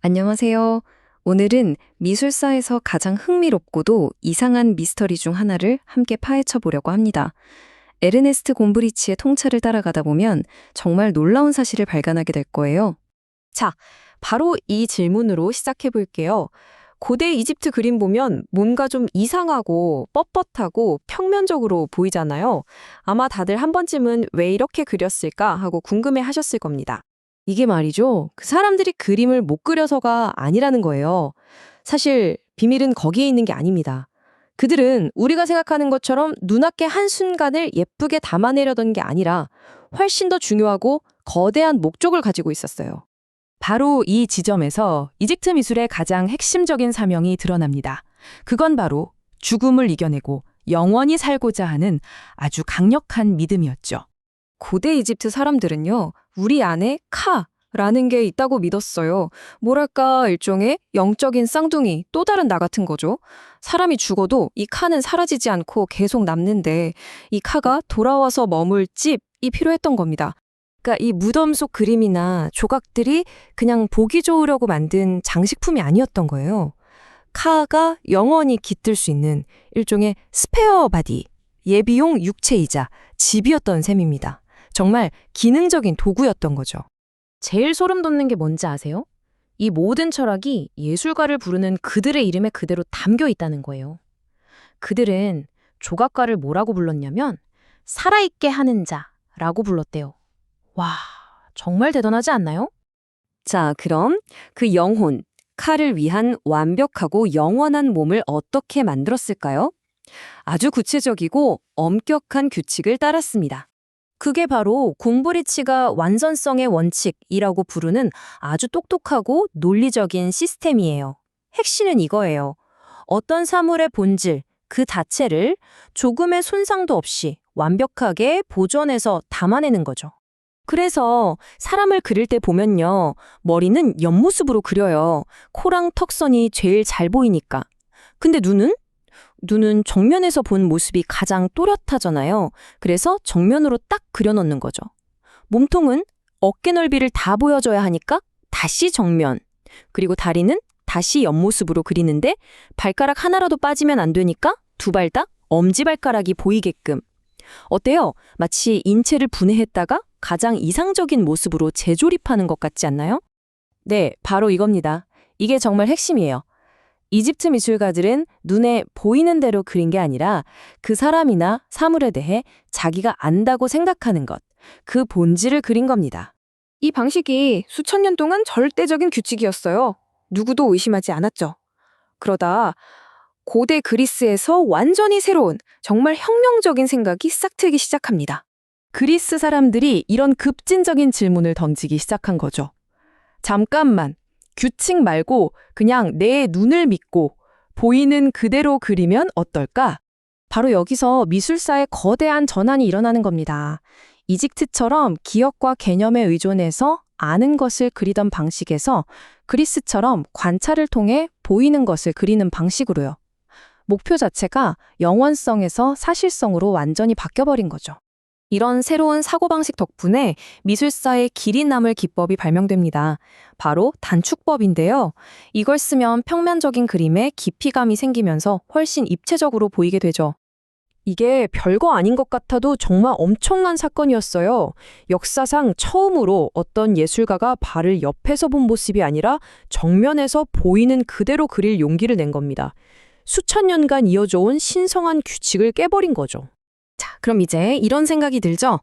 안녕하세요. 오늘은 미술사에서 가장 흥미롭고도 이상한 미스터리 중 하나를 함께 파헤쳐 보려고 합니다. 에르네스트 곰브리치의 통찰을 따라가다 보면 정말 놀라운 사실을 발견하게 될 거예요. 자, 바로 이 질문으로 시작해 볼게요. 고대 이집트 그림 보면 뭔가 좀 이상하고 뻣뻣하고 평면적으로 보이잖아요. 아마 다들 한 번쯤은 왜 이렇게 그렸을까 하고 궁금해 하셨을 겁니다. 이게 말이죠. 그 사람들이 그림을 못 그려서가 아니라는 거예요. 사실 비밀은 거기에 있는 게 아닙니다. 그들은 우리가 생각하는 것처럼 눈앞의 한순간을 예쁘게 담아내려던 게 아니라 훨씬 더 중요하고 거대한 목적을 가지고 있었어요. 바로 이 지점에서 이집트 미술의 가장 핵심적인 사명이 드러납니다. 그건 바로 죽음을 이겨내고 영원히 살고자 하는 아주 강력한 믿음이었죠. 고대 이집트 사람들은요, 우리 안에 카라는 게 있다고 믿었어요. 뭐랄까, 일종의 영적인 쌍둥이, 또 다른 나 같은 거죠. 사람이 죽어도 이 카는 사라지지 않고 계속 남는데, 이 카가 돌아와서 머물 집이 필요했던 겁니다. 그러니까 이 무덤 속 그림이나 조각들이 그냥 보기 좋으려고 만든 장식품이 아니었던 거예요. 카가 영원히 깃들 수 있는 일종의 스페어 바디, 예비용 육체이자 집이었던 셈입니다. 정말 기능적인 도구였던 거죠. 제일 소름 돋는 게 뭔지 아세요? 이 모든 철학이 예술가를 부르는 그들의 이름에 그대로 담겨 있다는 거예요. 그들은 조각가를 뭐라고 불렀냐면 살아있게 하는 자라고 불렀대요. 와, 정말 대단하지 않나요? 자, 그럼 그 영혼, 카를 위한 완벽하고 영원한 몸을 어떻게 만들었을까요? 아주 구체적이고 엄격한 규칙을 따랐습니다. 그게 바로 곰브리치가 완전성의 원칙이라고 부르는 아주 똑똑하고 논리적인 시스템이에요. 핵심은 이거예요. 어떤 사물의 본질, 그 자체를 조금의 손상도 없이 완벽하게 보존해서 담아내는 거죠. 그래서 사람을 그릴 때 보면요. 머리는 옆모습으로 그려요. 코랑 턱선이 제일 잘 보이니까. 근데 눈은 정면에서 본 모습이 가장 또렷하잖아요. 그래서 정면으로 딱 그려넣는 거죠. 몸통은 어깨 넓이를 다 보여줘야 하니까 다시 정면. 그리고 다리는 다시 옆모습으로 그리는데 발가락 하나라도 빠지면 안 되니까 두 발 다 엄지발가락이 보이게끔. 어때요? 마치 인체를 분해했다가 가장 이상적인 모습으로 재조립하는 것 같지 않나요? 네, 바로 이겁니다. 이게 정말 핵심이에요. 이집트 미술가들은 눈에 보이는 대로 그린 게 아니라 그 사람이나 사물에 대해 자기가 안다고 생각하는 것, 그 본질을 그린 겁니다. 이 방식이 수천 년 동안 절대적인 규칙이었어요. 누구도 의심하지 않았죠. 그러다 고대 그리스에서 완전히 새로운, 정말 혁명적인 생각이 싹 트기 시작합니다. 그리스 사람들이 이런 급진적인 질문을 던지기 시작한 거죠. 잠깐만, 규칙 말고 그냥 내 눈을 믿고 보이는 그대로 그리면 어떨까? 바로 여기서 미술사의 거대한 전환이 일어나는 겁니다. 이집트처럼 기억과 개념에 의존해서 아는 것을 그리던 방식에서 그리스처럼 관찰을 통해 보이는 것을 그리는 방식으로요. 목표 자체가 영원성에서 사실성으로 완전히 바뀌어버린 거죠. 이런 새로운 사고방식 덕분에 미술사의 길이 남을 기법이 발명됩니다. 바로 단축법인데요. 이걸 쓰면 평면적인 그림에 깊이감이 생기면서 훨씬 입체적으로 보이게 되죠. 이게 별거 아닌 것 같아도 정말 엄청난 사건이었어요. 역사상 처음으로 어떤 예술가가 발을 옆에서 본 모습이 아니라 정면에서 보이는 그대로 그릴 용기를 낸 겁니다. 수천 년간 이어져 온 신성한 규칙을 깨버린 거죠. 자, 그럼 이제 이런 생각이 들죠?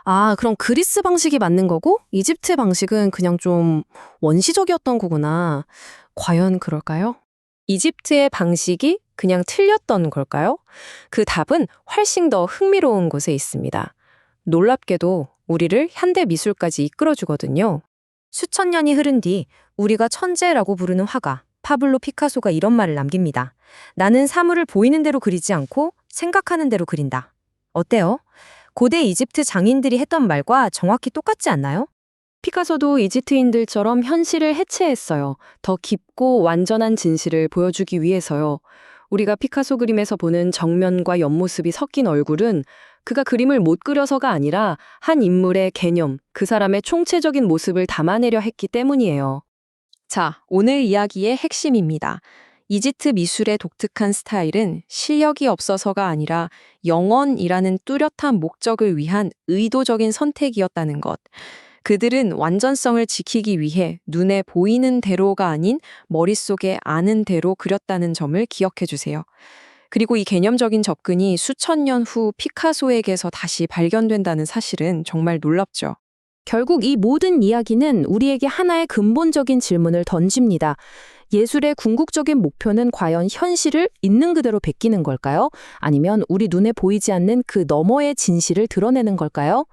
아, 그럼 그리스 방식이 맞는 거고 이집트 방식은 그냥 좀 원시적이었던 거구나. 과연 그럴까요? 이집트의 방식이 그냥 틀렸던 걸까요? 그 답은 훨씬 더 흥미로운 곳에 있습니다. 놀랍게도 우리를 현대 미술까지 이끌어주거든요. 수천 년이 흐른 뒤 우리가 천재라고 부르는 화가 파블로 피카소가 이런 말을 남깁니다. 나는 사물을 보이는 대로 그리지 않고 생각하는 대로 그린다. 어때요? 고대 이집트 장인들이 했던 말과 정확히 똑같지 않나요? 피카소도 이집트인들처럼 현실을 해체했어요. 더 깊고 완전한 진실을 보여주기 위해서요. 우리가 피카소 그림에서 보는 정면과 옆모습이 섞인 얼굴은 그가 그림을 못 그려서가 아니라 한 인물의 개념, 그 사람의 총체적인 모습을 담아내려 했기 때문이에요. 자, 오늘 이야기의 핵심입니다. 이집트 미술의 독특한 스타일은 실력이 없어서가 아니라 영원이라는 뚜렷한 목적을 위한 의도적인 선택이었다는 것. 그들은 완전성을 지키기 위해 눈에 보이는 대로가 아닌 머릿속에 아는 대로 그렸다는 점을 기억해 주세요. 그리고 이 개념적인 접근이 수천 년 후 피카소에게서 다시 발견된다는 사실은 정말 놀랍죠. 결국 이 모든 이야기는 우리에게 하나의 근본적인 질문을 던집니다. 예술의 궁극적인 목표는 과연 현실을 있는 그대로 베끼는 걸까요? 아니면 우리 눈에 보이지 않는 그 너머의 진실을 드러내는 걸까요?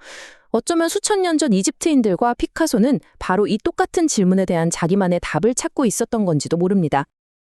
어쩌면 수천 년 전 이집트인들과 피카소는 바로 이 똑같은 질문에 대한 자기만의 답을 찾고 있었던 건지도 모릅니다.